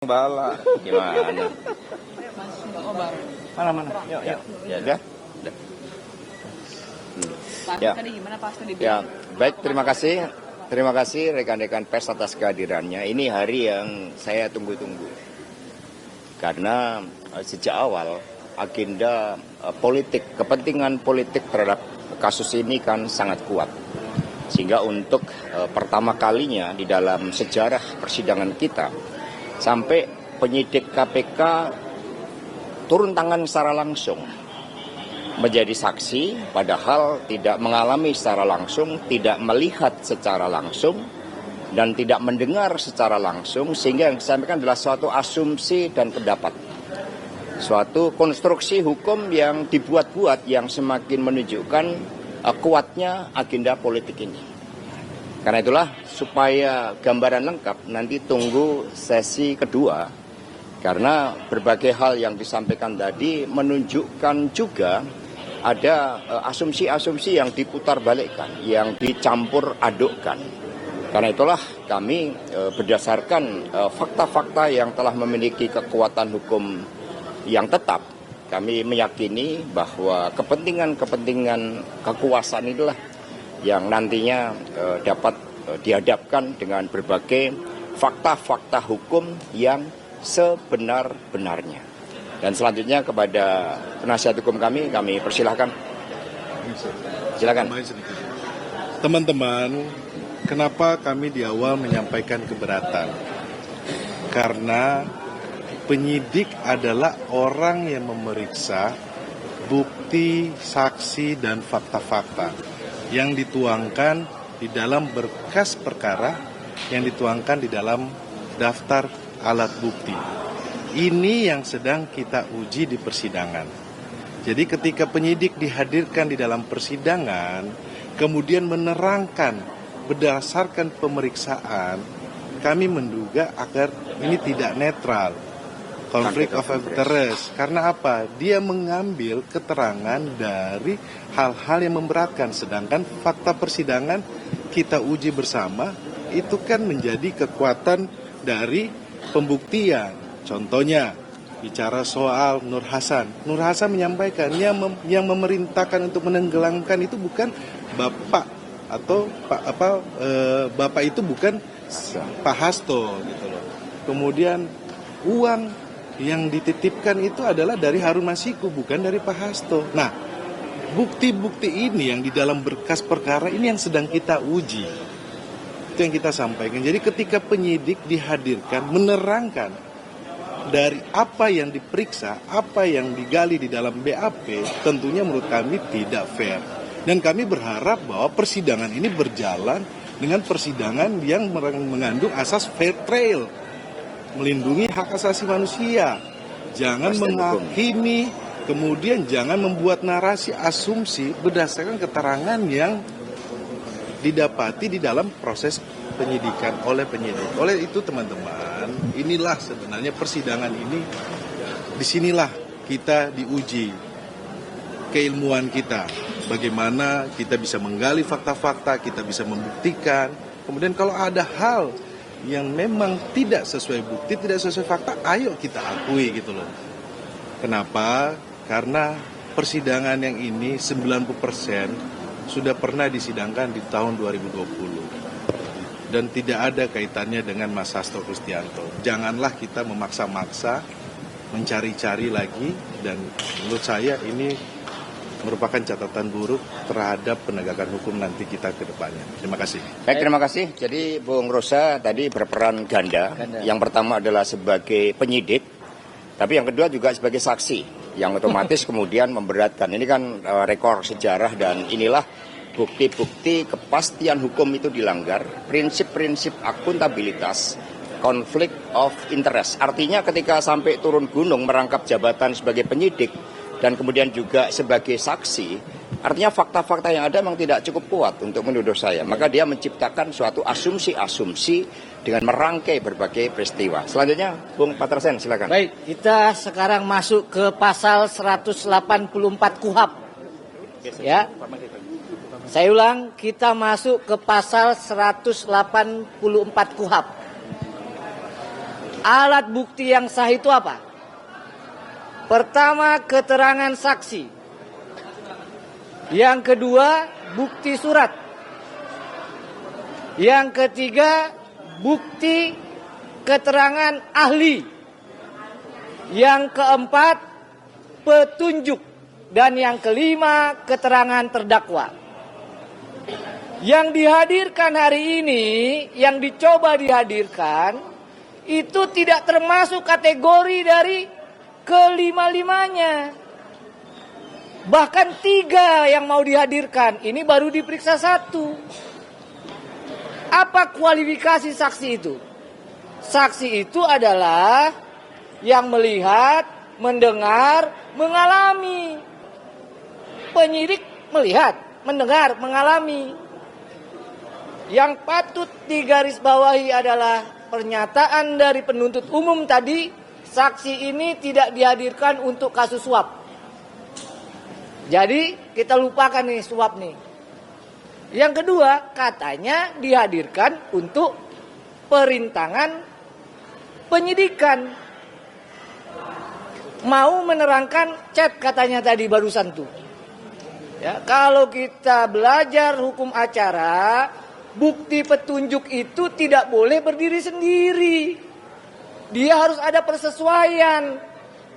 Bala gimana? Mana? Yuk. Ya udah. Pak, Ya. tadi gimana Pak Studi? Ya, baik, terima kasih rekan-rekan pers atas kehadirannya. Ini hari yang saya tunggu-tunggu. Karena sejak awal agenda politik, kepentingan politik terhadap kasus ini kan sangat kuat. Sehingga untuk pertama kalinya di dalam sejarah persidangan kita, sampai penyidik KPK turun tangan secara langsung menjadi saksi, padahal tidak mengalami secara langsung, tidak melihat secara langsung, dan tidak mendengar secara langsung, sehingga yang disampaikan adalah suatu asumsi dan pendapat. Suatu konstruksi hukum yang dibuat-buat yang semakin menunjukkan kuatnya agenda politik ini. Karena itulah supaya gambaran lengkap nanti tunggu sesi kedua, karena berbagai hal yang disampaikan tadi menunjukkan juga ada asumsi-asumsi yang diputar balikkan, yang dicampur adukkan. Karena itulah kami berdasarkan fakta-fakta yang telah memiliki kekuatan hukum yang tetap, kami meyakini bahwa kepentingan kekuasaan itulah yang nantinya dapat dihadapkan dengan berbagai fakta-fakta hukum yang sebenar-benarnya. Dan selanjutnya kepada penasihat hukum kami persilahkan. Silakan. Teman-teman, kenapa kami di awal menyampaikan keberatan? Karena penyidik adalah orang yang memeriksa bukti, saksi, dan fakta-fakta yang dituangkan di dalam berkas perkara, yang dituangkan di dalam daftar alat bukti. Ini yang sedang kita uji di persidangan. Jadi ketika penyidik dihadirkan di dalam persidangan, kemudian menerangkan berdasarkan pemeriksaan, kami menduga agar ini tidak netral. Konflik of interest. Karena apa? Dia mengambil keterangan dari hal-hal yang memberatkan. Sedangkan fakta persidangan kita uji bersama, itu kan menjadi kekuatan dari pembuktian. Contohnya, bicara soal Nur Hasan. Nur Hasan menyampaikan yang memerintahkan untuk menenggelamkan itu bukan bapak atau bapak itu bukan Pak Hasto gitu loh. Kemudian uang yang dititipkan itu adalah dari Harun Masiku, bukan dari Pak Hasto. Nah, bukti-bukti ini yang di dalam berkas perkara ini yang sedang kita uji. Itu yang kita sampaikan. Jadi ketika penyidik dihadirkan, menerangkan dari apa yang diperiksa, apa yang digali di dalam BAP, tentunya menurut kami tidak fair. Dan kami berharap bahwa persidangan ini berjalan dengan persidangan yang mengandung asas fair trial, melindungi hak asasi manusia. Jangan menghakimi, kemudian jangan membuat narasi asumsi berdasarkan keterangan yang didapati di dalam proses penyidikan oleh penyidik. Oleh itu teman-teman, inilah sebenarnya persidangan ini, disinilah kita diuji keilmuan kita. Bagaimana kita bisa menggali fakta-fakta, kita bisa membuktikan. Kemudian kalau ada hal yang memang tidak sesuai bukti, tidak sesuai fakta, ayo kita akui gitu loh. Kenapa? Karena persidangan yang ini 90% sudah pernah disidangkan di tahun 2020. Dan tidak ada kaitannya dengan Mas Hasto Kristianto. Janganlah kita memaksa-maksa, mencari-cari lagi, dan menurut saya ini merupakan catatan buruk terhadap penegakan hukum nanti kita ke depannya. Terima kasih. Baik, terima kasih. Jadi Bung Rosa tadi berperan ganda. Yang pertama adalah sebagai penyidik, tapi yang kedua juga sebagai saksi, yang otomatis kemudian memberatkan. Ini kan rekor sejarah, dan inilah bukti-bukti kepastian hukum itu dilanggar, prinsip-prinsip akuntabilitas, konflik of interest. Artinya ketika sampai turun gunung merangkap jabatan sebagai penyidik, dan kemudian juga sebagai saksi, artinya fakta-fakta yang ada memang tidak cukup kuat untuk menuduh saya. Maka dia menciptakan suatu asumsi-asumsi dengan merangkai berbagai peristiwa. Selanjutnya, Bung Patersen, silakan. Baik, kita sekarang masuk ke pasal 184 KUHP. Ya. Saya ulang, kita masuk ke pasal 184 KUHP. Alat bukti yang sah itu apa? Pertama, keterangan saksi. Yang kedua, bukti surat. Yang ketiga, bukti keterangan ahli. Yang keempat, petunjuk. Dan yang kelima, keterangan terdakwa. Yang dihadirkan hari ini, yang dicoba dihadirkan, itu tidak termasuk kategori dari kelima-limanya. Bahkan 3 yang mau dihadirkan, ini baru diperiksa 1. Apa kualifikasi saksi itu? Saksi itu adalah yang melihat, mendengar, mengalami. Penyidik melihat, mendengar, mengalami. Yang patut digarisbawahi adalah pernyataan dari penuntut umum tadi, saksi ini tidak dihadirkan untuk kasus suap. Jadi kita lupakan nih suap nih. Yang kedua, katanya dihadirkan untuk perintangan penyidikan. Mau menerangkan chat katanya tadi barusan tuh. Ya, kalau kita belajar hukum acara, bukti petunjuk itu tidak boleh berdiri sendiri. Dia harus ada persesuaian.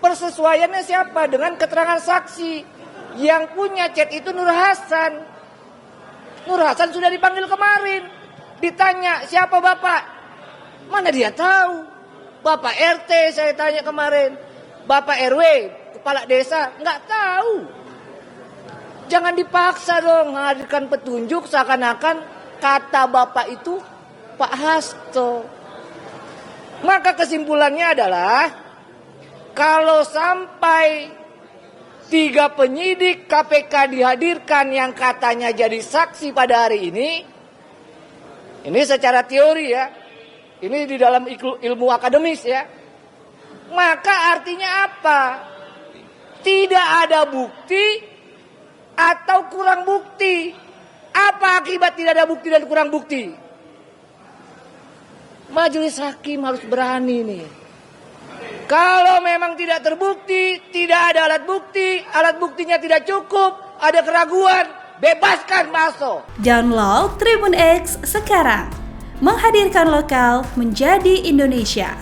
Persesuaiannya siapa? Dengan keterangan saksi. Yang punya chat itu Nur Hasan. Nur Hasan sudah dipanggil kemarin. Ditanya, siapa bapak? Mana dia tahu? Bapak RT saya tanya kemarin. Bapak RW, kepala desa, nggak tahu. Jangan dipaksa dong menghadirkan petunjuk seakan-akan kata bapak itu Pak Hasto. Maka kesimpulannya adalah kalau sampai 3 penyidik KPK dihadirkan yang katanya jadi saksi pada hari ini secara teori ya, ini di dalam ilmu akademis ya, maka artinya apa? Tidak ada bukti atau kurang bukti. Apa akibat tidak ada bukti dan kurang bukti? Majelis hakim harus berani nih. Kalau memang tidak terbukti, tidak ada alat buktinya tidak cukup, ada keraguan, bebaskan Pak Hasto. Download Tribun X sekarang. Menghadirkan lokal menjadi Indonesia.